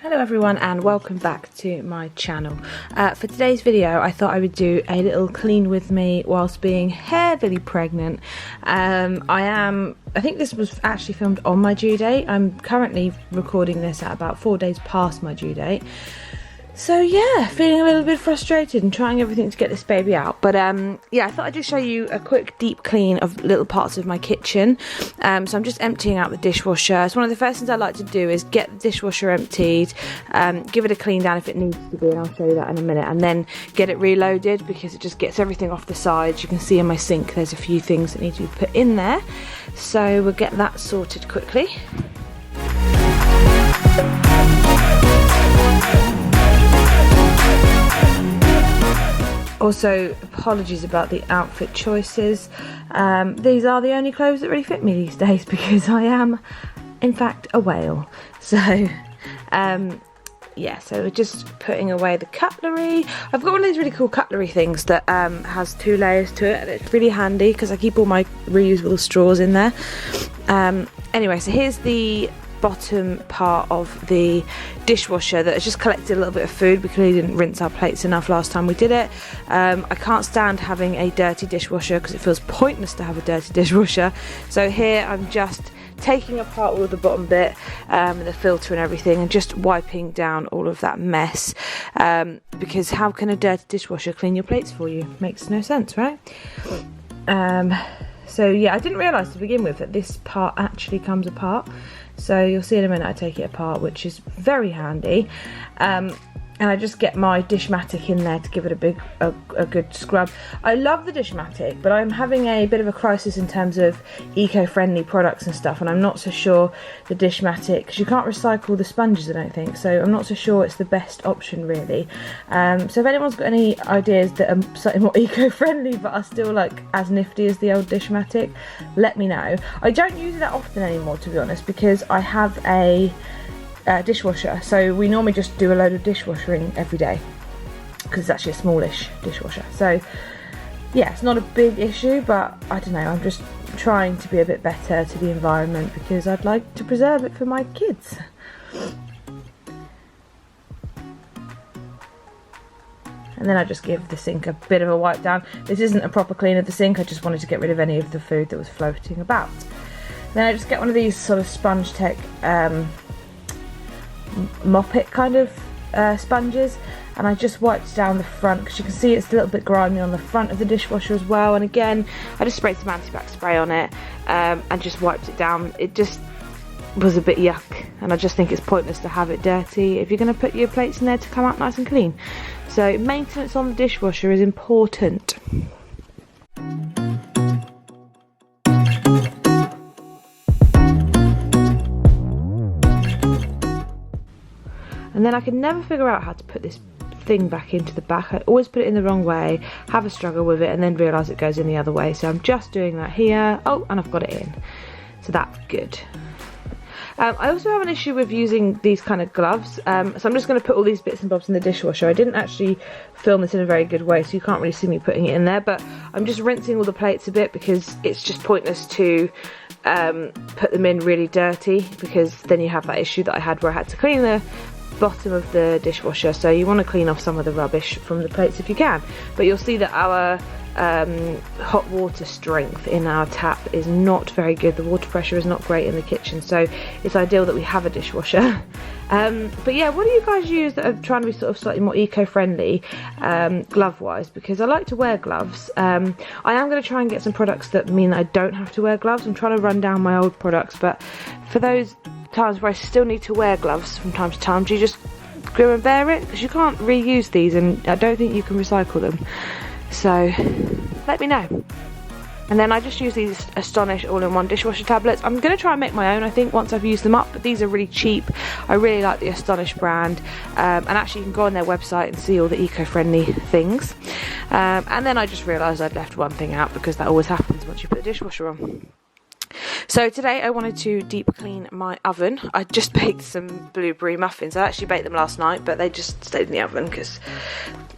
Hello everyone and welcome back to my channel. For today's video I thought I would do a little clean with me whilst being heavily pregnant. I think this was actually filmed on my due date. I'm currently recording this at about 4 days past my due date. So yeah, feeling a little bit frustrated and trying everything to get this baby out. But yeah, I thought I'd just show you a quick deep clean of little parts of my kitchen. So I'm just emptying out the dishwasher. So one of the first things I like to do is get the dishwasher emptied, give it a clean down if it needs to be, and I'll show you that in a minute, and then get it reloaded because it just gets everything off the sides. You can see in my sink there's a few things that need to be put in there. So we'll get that sorted quickly. Also, apologies about the outfit choices. These are the only clothes that really fit me these days because I am, in fact, a whale. So, yeah, so we're just putting away the cutlery. I've got one of these really cool cutlery things that has 2 layers to it, and it's really handy because I keep all my reusable straws in there. Anyway, so here's the bottom part of the dishwasher that has just collected a little bit of food. We clearly didn't rinse our plates enough last time we did it. I can't stand having a dirty dishwasher because it feels pointless to have a dirty dishwasher. So here I'm just taking apart all of the bottom bit, the filter and everything, and just wiping down all of that mess, because how can a dirty dishwasher clean your plates for you? Makes no sense, right? So yeah, I didn't realise to begin with that this part actually comes apart. So you'll see in a minute I take it apart, which is very handy. And I just get my Dishmatic in there to give it a good scrub. I love the Dishmatic, but I'm having a bit of a crisis in terms of eco-friendly products and stuff, and I'm not so sure the Dishmatic, because you can't recycle the sponges, I don't think, so I'm not so sure it's the best option really. So if anyone's got any ideas that are slightly more eco-friendly but are still like as nifty as the old Dishmatic, let me know. I don't use it that often anymore, to be honest, because I have a dishwasher, so we normally just do a load of dishwashing every day because it's actually a smallish dishwasher. So yeah, it's not a big issue, but I don't know, I'm just trying to be a bit better to the environment because I'd like to preserve it for my kids. And then I just give the sink a bit of a wipe down. This isn't a proper clean of the sink, I just wanted to get rid of any of the food that was floating about. Then I just get one of these sort of sponge tech mop it kind of sponges, and I just wiped down the front because you can see it's a little bit grimy on the front of the dishwasher as well. And again, I just sprayed some antibac spray on it and just wiped it down. It just was a bit yuck, and I just think it's pointless to have it dirty if you're going to put your plates in there to come out nice and clean. So maintenance on the dishwasher is important. And then I can never figure out how to put this thing back into the back. I always put it in the wrong way, have a struggle with it, and then realise it goes in the other way. So I'm just doing that here. Oh, and I've got it in. So that's good. I also have an issue with using these kind of gloves. So I'm just going to put all these bits and bobs in the dishwasher. I didn't actually film this in a very good way, so you can't really see me putting it in there. But I'm just rinsing all the plates a bit because it's just pointless to put them in really dirty, because then you have that issue that I had where I had to clean the bottom of the dishwasher. So you want to clean off some of the rubbish from the plates if you can, but you'll see that our hot water strength in our tap is not very good. The water pressure is not great in the kitchen, so it's ideal that we have a dishwasher. But yeah, what do you guys use that are trying to be sort of slightly more eco-friendly glove wise? Because I like to wear gloves. I am going to try and get some products that mean I don't have to wear gloves. I'm trying to run down my old products, but for those times where I still need to wear gloves from time to time, do you just go and bear it? Because you can't reuse these, and I don't think you can recycle them. So let me know. And then I just use these Astonish all-in-one dishwasher tablets. I'm going to try and make my own, I think, once I've used them up, but these are really cheap. I really like the Astonish brand, and actually you can go on their website and see all the eco-friendly things. And then I just realised I'd left one thing out, because that always happens once you put the dishwasher on. So today I wanted to deep clean my oven. I just baked some blueberry muffins. I actually baked them last night, but they just stayed in the oven because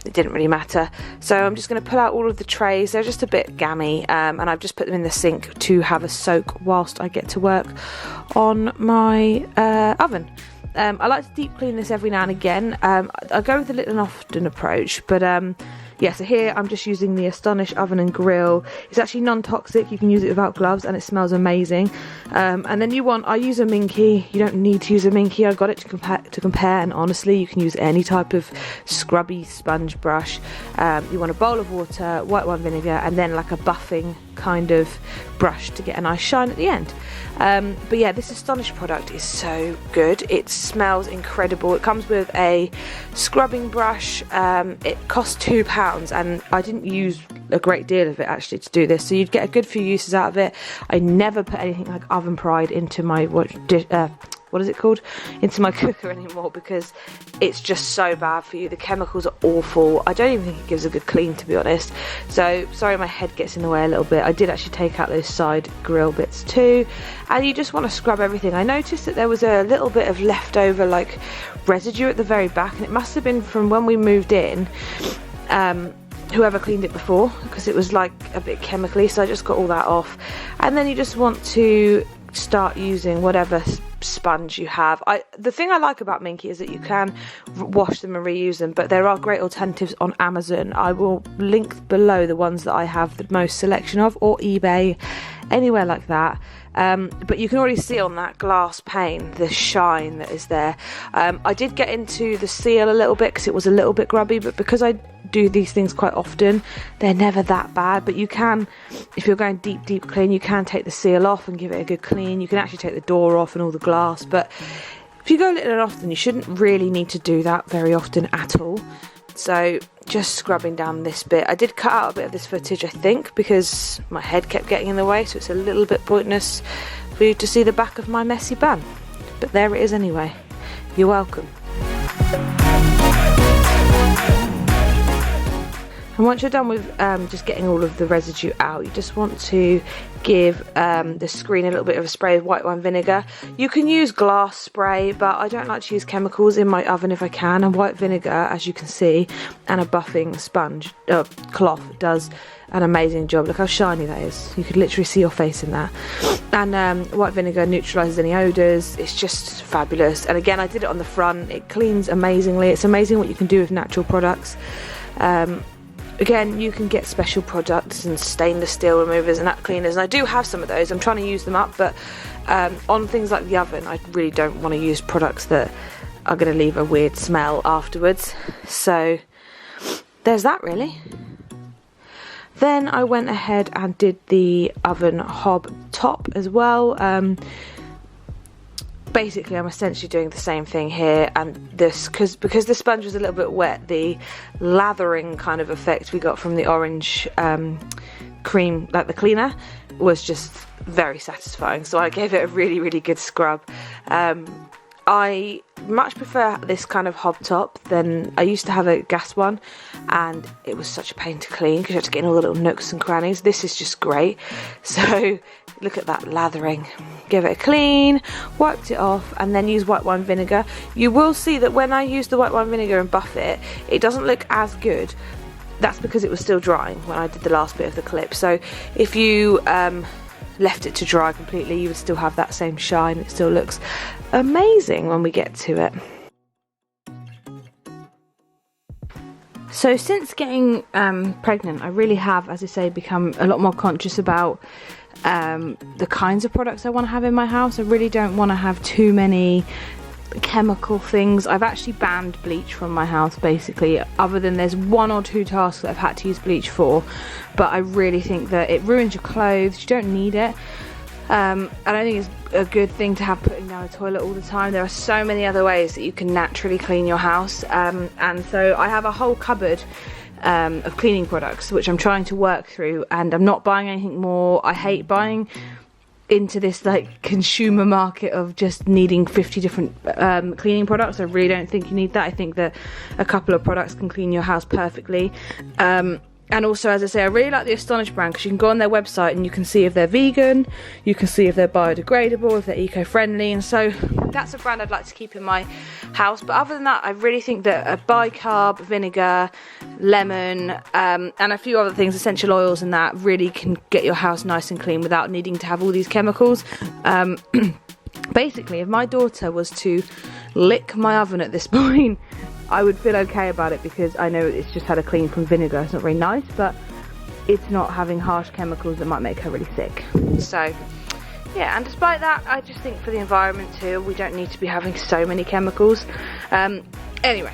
it didn't really matter. So I'm just going to pull out all of the trays. They're just a bit gammy, and I've just put them in the sink to have a soak whilst I get to work on my oven. I like to deep clean this every now and again. I go with the little and often approach, but yeah, so here I'm just using the Astonish oven and grill. It's actually non-toxic, you can use it without gloves and it smells amazing. And then I use a Minky. You don't need to use a Minky, I got it to compare, and honestly you can use any type of scrubby sponge brush. You want a bowl of water, white wine vinegar, and then like a buffing kind of brush to get a nice shine at the end. But yeah, this Astonish product is so good. It smells incredible. It comes with a scrubbing brush. It costs £2 and I didn't use a great deal of it actually to do this, so you'd get a good few uses out of it. I never put anything like Oven Pride into my into my cooker anymore, because it's just so bad for you. The chemicals are awful. I don't even think it gives a good clean, to be honest. So sorry my head gets in the way a little bit. I did actually take out those side grill bits too, and you just want to scrub everything. I noticed that there was a little bit of leftover like residue at the very back, and it must have been from when we moved in. Whoever cleaned it before, because it was like a bit chemically, so I just got all that off. And then you just want to start using whatever sponge you have. The thing I like about Minky is that you can wash them and reuse them, but there are great alternatives on Amazon. I will link below the ones that I have the most selection of, or eBay, anywhere like that. But you can already see on that glass pane the shine that is there. I did get into the seal a little bit because it was a little bit grubby, but because I do these things quite often, they're never that bad. But you can, if you're going deep clean, you can take the seal off and give it a good clean. You can actually take the door off and all the glass, but if you go little and often, you shouldn't really need to do that very often at all. So just scrubbing down this bit. I did cut out a bit of this footage, I think, because my head kept getting in the way, so it's a little bit pointless for you to see the back of my messy bun, but there it is anyway. You're welcome. And once you're done with just getting all of the residue out, you just want to give the screen a little bit of a spray of white wine vinegar. You can use glass spray, but I don't like to use chemicals in my oven if I can, and white vinegar, as you can see, and a buffing sponge cloth does an amazing job. Look how shiny that is. You could literally see your face in that. And white vinegar neutralises any odours. It's just fabulous. And again, I did it on the front. It cleans amazingly. It's amazing what you can do with natural products. Again, you can get special products and stainless steel removers and that cleaners, and I do have some of those. I'm trying to use them up, but on things like the oven, I really don't want to use products that are going to leave a weird smell afterwards. So there's that really. Then I went ahead and did the oven hob top as well. Basically, I'm essentially doing the same thing here, and this, because the sponge was a little bit wet, the lathering kind of effect we got from the orange cream, like the cleaner, was just very satisfying. So I gave it a really good scrub. I much prefer this kind of hob top than I used to have a gas one, and it was such a pain to clean because you had to get in all the little nooks and crannies. This is just great. So look at that lathering. Give it a clean, wiped it off, and then use white wine vinegar. You will see that when I use the white wine vinegar and buff it, it doesn't look as good. That's because it was still drying when I did the last bit of the clip. So if you left it to dry completely, you would still have that same shine. It still looks amazing when we get to it. So since getting pregnant, I really have, as I say, become a lot more conscious about the kinds of products I want to have in my house. I really don't want to have too many chemical things. I've actually banned bleach from my house, basically, other than there's 1 or 2 tasks that I've had to use bleach for, but I really think that it ruins your clothes. You don't need it. I don't think it's a good thing to have putting down the toilet all the time. There are so many other ways that you can naturally clean your house, and so I have a whole cupboard of cleaning products which I'm trying to work through, and I'm not buying anything more. I hate buying into this like consumer market of just needing 50 different cleaning products. I really don't think you need that. I think that a couple of products can clean your house perfectly. And also, as I say, I really like the Astonish brand because you can go on their website and you can see if they're vegan, you can see if they're biodegradable, if they're eco-friendly, and so that's a brand I'd like to keep in my house. But other than that, I really think that a bicarb, vinegar, lemon, and a few other things, essential oils and that, really can get your house nice and clean without needing to have all these chemicals. basically, if my daughter was to lick my oven at this point, I would feel okay about it, because I know it's just had a clean from vinegar. It's not very nice, but it's not having harsh chemicals that might make her really sick. So yeah, and despite that, I just think for the environment too, we don't need to be having so many chemicals. Anyway,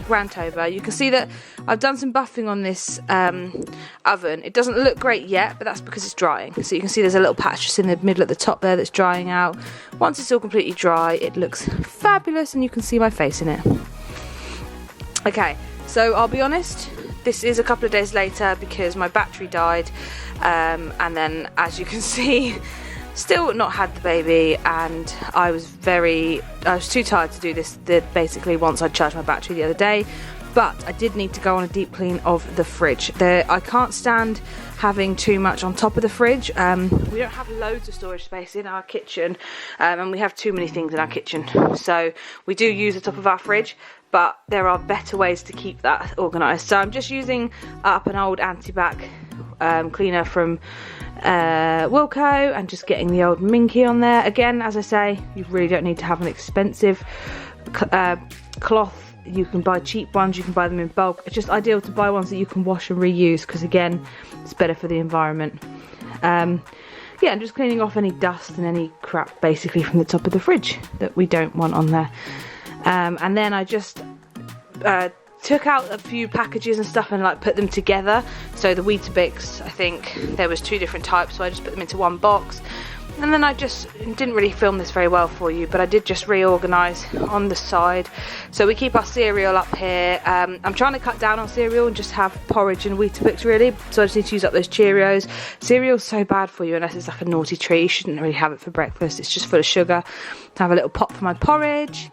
rant over. You can see that I've done some buffing on this oven. It doesn't look great yet, but that's because it's drying. So you can see there's a little patch just in the middle at the top there that's drying out. Once it's all completely dry, it looks fabulous, and you can see my face in it. Okay, so I'll be honest, this is a couple of days later because my battery died, and then, as you can see, still not had the baby, and I was too tired to do this basically once I charged my battery the other day. But I did need to go on a deep clean of the fridge. I can't stand having too much on top of the fridge. We don't have loads of storage space in our kitchen, and we have too many things in our kitchen. So we do use the top of our fridge, but there are better ways to keep that organised. So I'm just using up an old anti-bac cleaner from Wilko, and just getting the old Minky on there. Again, as I say, you really don't need to have an expensive cloth. You can buy cheap ones, you can buy them in bulk. It's just ideal to buy ones that you can wash and reuse, because again, it's better for the environment. Yeah, I'm just cleaning off any dust and any crap basically from the top of the fridge that we don't want on there. And then I just took out a few packages and stuff and like put them together. So the Weetabix, I think there was 2 different types, so I just put them into one box. And then I just didn't really film this very well for you, but I did just reorganise on the side. So we keep our cereal up here. I'm trying to cut down on cereal and just have porridge and Weetabix really. So I just need to use up those Cheerios. Cereal's so bad for you unless it's like a naughty treat. You shouldn't really have it for breakfast. It's just full of sugar. To have a little pot for my porridge.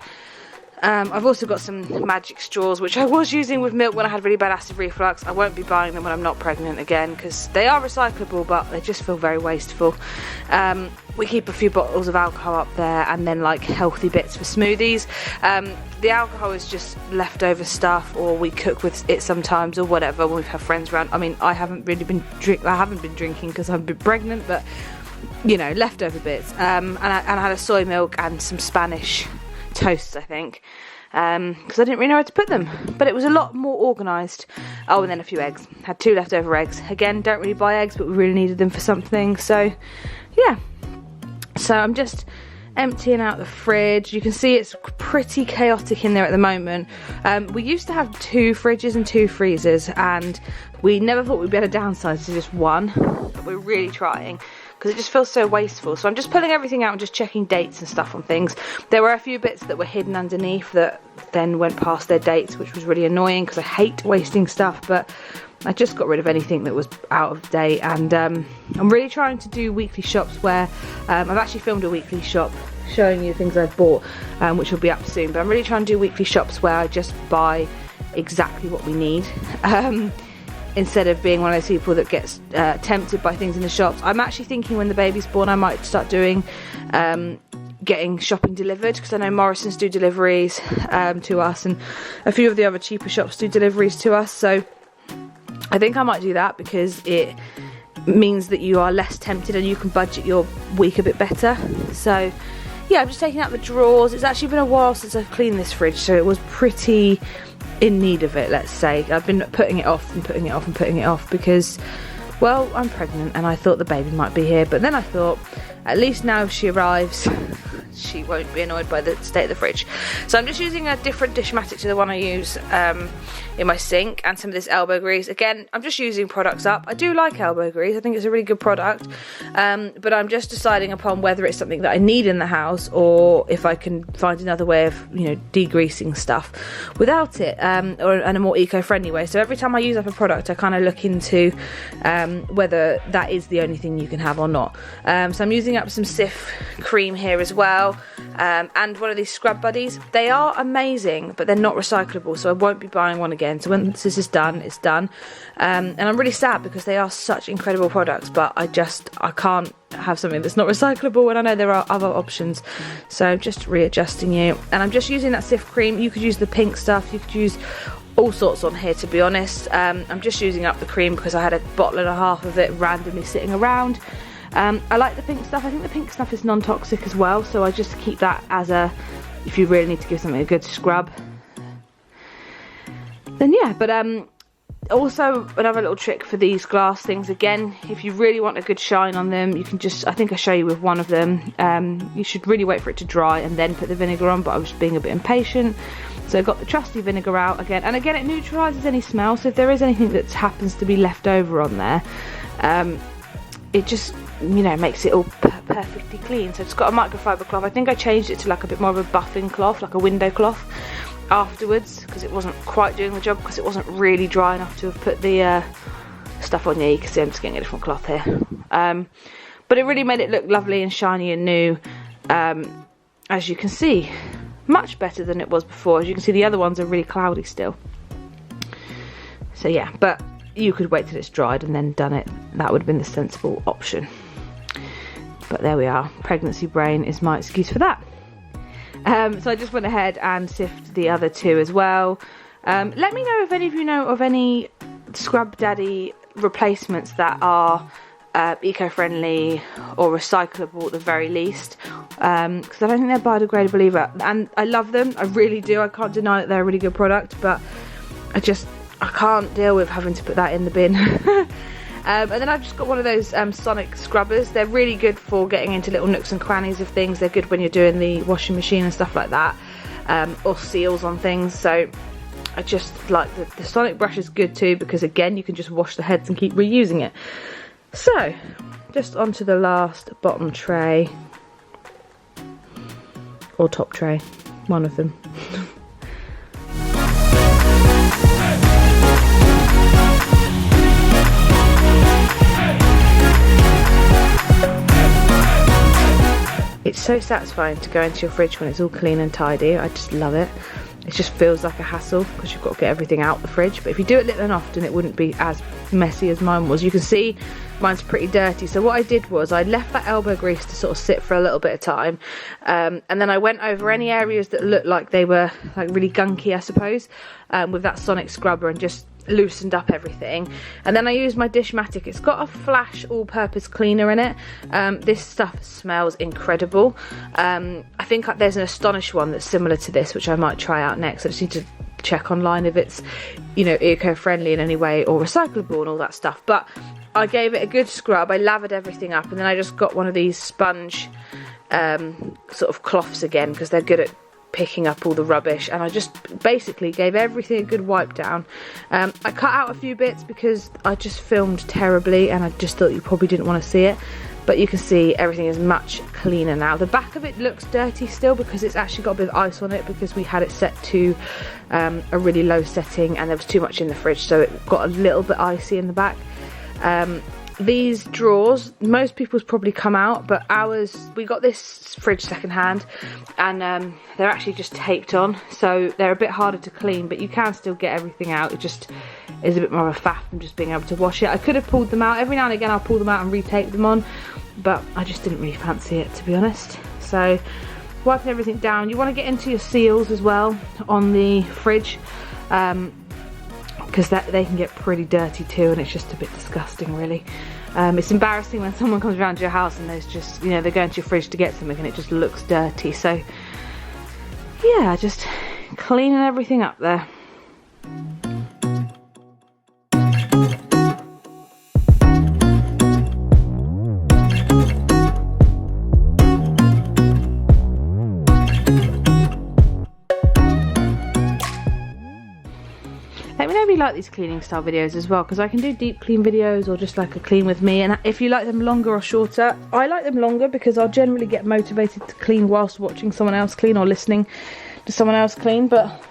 I've also got some magic straws, which I was using with milk when I had really bad acid reflux. I won't be buying them when I'm not pregnant again, because they are recyclable, but they just feel very wasteful. We keep a few bottles of alcohol up there, and then like healthy bits for smoothies. The alcohol is just leftover stuff, or we cook with it sometimes, or whatever when we have friends around. I mean, I haven't been drinking because I've been pregnant, but you know, leftover bits. And I had a soy milk and some Spanish toasts, I think, because I didn't really know where to put them, but it was a lot more organised. Oh, and then a few eggs. Had 2 leftover eggs. Again, don't really buy eggs, but we really needed them for something, so yeah. So I'm just emptying out the fridge. You can see it's pretty chaotic in there at the moment. We used to have 2 fridges and 2 freezers, and we never thought we'd be able to downsize to just one, but we're really trying, because it just feels so wasteful. So I'm just pulling everything out and just checking dates and stuff on things. There were a few bits that were hidden underneath that then went past their dates, which was really annoying because I hate wasting stuff, but I just got rid of anything that was out of date. And I'm really trying to do weekly shops where I've actually filmed a weekly shop showing you things I've bought, which will be up soon, but I'm really trying to do weekly shops where I just buy exactly what we need. Instead of being one of those people that gets tempted by things in the shops. I'm actually thinking when the baby's born I might start doing getting shopping delivered, because I know Morrison's do deliveries to us, and a few of the other cheaper shops do deliveries to us. So I think I might do that, because it means that you are less tempted and you can budget your week a bit better. So yeah, I'm just taking out the drawers. It's actually been a while since I've cleaned this fridge, so it was pretty in need of it, let's say. I've been putting it off and putting it off and putting it off because, well, I'm pregnant and I thought the baby might be here, but then I thought at least now if she arrives she won't be annoyed by the state of the fridge. So I'm just using a different Dishmatic to the one I use in my sink, and some of this elbow grease. Again, I'm just using products up. I do like elbow grease. I think it's a really good product, but I'm just deciding upon whether it's something that I need in the house, or if I can find another way of, you know, degreasing stuff without it, or in a more eco-friendly way. So every time I use up a product, I kind of look into whether that is the only thing you can have or not. So I'm using up some Cif cream here as well, and one of these scrub buddies. They are amazing, but they're not recyclable, so I won't be buying one again. So when this is done, it's done. And I'm really sad because they are such incredible products, but I can't have something that's not recyclable when I know there are other options. So I'm just readjusting you, and I'm just using that Cif cream. You could use the pink stuff, you could use all sorts on here, to be honest. I'm just using up the cream because I had a bottle and a half of it randomly sitting around. I like the pink stuff. I think the pink stuff is non-toxic as well, so I just keep that as a, if you really need to give something a good scrub, then yeah. But also another little trick for these glass things, again, if you really want a good shine on them, you can just, I think I show you with one of them, you should really wait for it to dry and then put the vinegar on, but I was being a bit impatient, so I got the trusty vinegar out again, and again it neutralises any smell, so if there is anything that happens to be left over on there, it just, you know, makes it all perfectly clean. So it's got a microfiber cloth. I think I changed it to like a bit more of a buffing cloth, like a window cloth, afterwards, because it wasn't quite doing the job, because it wasn't really dry enough to have put the stuff on. Yeah, you can see I'm just getting a different cloth here, but it really made it look lovely and shiny and new, as you can see, much better than it was before. As you can see, the other ones are really cloudy still, so yeah, but you could wait till it's dried and then done it. That would have been the sensible option, but there we are. Pregnancy brain is my excuse for that. So I just went ahead and sifted the other two as well. Let me know if any of you know of any Scrub Daddy replacements that are eco-friendly or recyclable at the very least, because I don't think they're biodegradable either, and I love them, I really do. I can't deny that they're a really good product, but I can't deal with having to put that in the bin. And then I've just got one of those sonic scrubbers. They're really good for getting into little nooks and crannies of things. They're good when you're doing the washing machine and stuff like that, or seals on things. So I just like the sonic brush is good too, because again you can just wash the heads and keep reusing it. So just onto the last bottom tray, or top tray, one of them. It's so satisfying to go into your fridge when it's all clean and tidy. I just love it. It just feels like a hassle because you've got to get everything out the fridge. But if you do it little and often, it wouldn't be as messy as mine was. You can see mine's pretty dirty. So what I did was I left that elbow grease to sort of sit for a little bit of time. And then I went over any areas that looked like they were like really gunky, I suppose, with that sonic scrubber, and just loosened up everything. And then I used my Dishmatic. It's got a Flash all-purpose cleaner in it. This stuff smells incredible. I think there's an Astonish one that's similar to this, which I might try out next. I just need to check online if it's, you know, eco-friendly in any way or recyclable and all that stuff. But I gave it a good scrub. I lathered everything up, and then I just got one of these sponge sort of cloths again, because they're good at picking up all the rubbish, and I just basically gave everything a good wipe down. I cut out a few bits because I just filmed terribly and I just thought you probably didn't want to see it, but you can see everything is much cleaner now. The back of it looks dirty still because it's actually got a bit of ice on it, because we had it set to a really low setting and there was too much in the fridge, so it got a little bit icy in the back. These drawers, most people's probably come out, but ours, we got this fridge secondhand, and they're actually just taped on, so they're a bit harder to clean, but you can still get everything out. It just is a bit more of a faff from just being able to wash it. I could have pulled them out. Every now and again I'll pull them out and retape them on, but I just didn't really fancy it, to be honest. So wiping everything down. You want to get into your seals as well on the fridge, because they can get pretty dirty too, and it's just a bit disgusting, really. It's embarrassing when someone comes around to your house and there's just, you know, they're going to your fridge to get something and it just looks dirty. So yeah, just cleaning everything up there. Let me know if you like these cleaning style videos as well, because I can do deep clean videos or just like a clean with me, and if you like them longer or shorter. I like them longer because I'll generally get motivated to clean whilst watching someone else clean or listening to someone else clean, but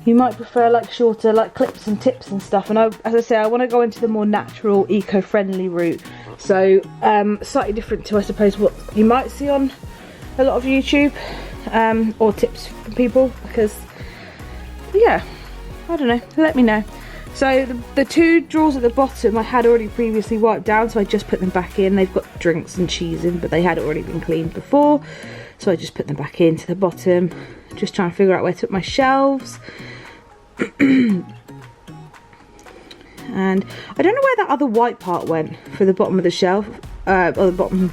you might prefer like shorter, like clips and tips and stuff. And as I say, I want to go into the more natural, eco-friendly route, so slightly different to, I suppose, what you might see on a lot of YouTube, or tips from people, because yeah, I don't know, let me know. So the two drawers at the bottom I had already previously wiped down, so I just put them back in. They've got drinks and cheese in, but they had already been cleaned before, so I just put them back into the bottom. Just trying to figure out where to put my shelves. And I don't know where that other white part went for the bottom of the shelf. or the bottom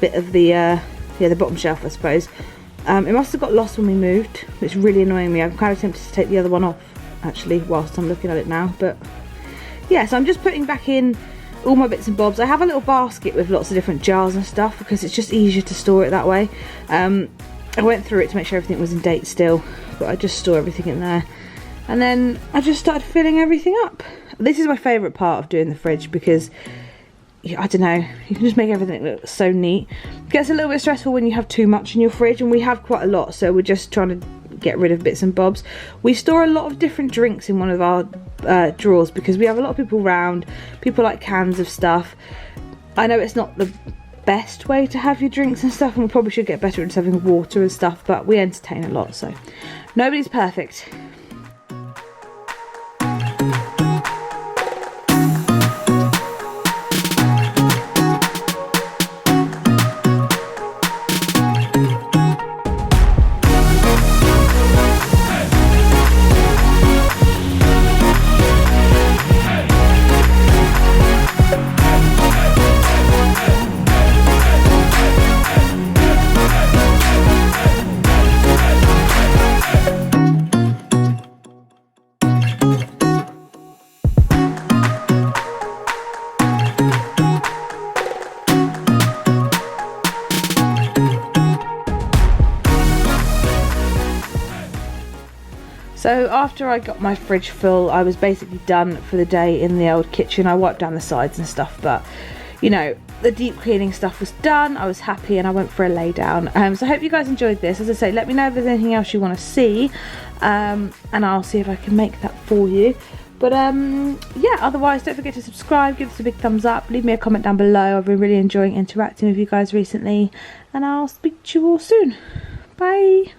bit of the the bottom shelf, I suppose. It must have got lost when we moved. It's really annoying me. I'm kind of tempted to take the other one off actually whilst I'm looking at it now, but yeah, so I'm just putting back in all my bits and bobs. I have a little basket with lots of different jars and stuff because it's just easier to store it that way. I went through it to make sure everything was in date still, but I just store everything in there. And then I just started filling everything up. This is my favourite part of doing the fridge because, I don't know, you can just make everything look so neat. It gets a little bit stressful when you have too much in your fridge, and we have quite a lot, so we're just trying to get rid of bits and bobs. We store a lot of different drinks in one of our drawers because we have a lot of people round. People like cans of stuff. I know it's not the best way to have your drinks and stuff, and we probably should get better at having water and stuff, but we entertain a lot, so nobody's perfect. So after I got my fridge full, I was basically done for the day in the old kitchen. I wiped down the sides and stuff, but you know, the deep cleaning stuff was done. I was happy and I went for a lay down. So I hope you guys enjoyed this. As I say, let me know if there's anything else you want to see, and I'll see if I can make that for you. But yeah, otherwise don't forget to subscribe, give us a big thumbs up, leave me a comment down below. I've been really enjoying interacting with you guys recently, and I'll speak to you all soon. Bye.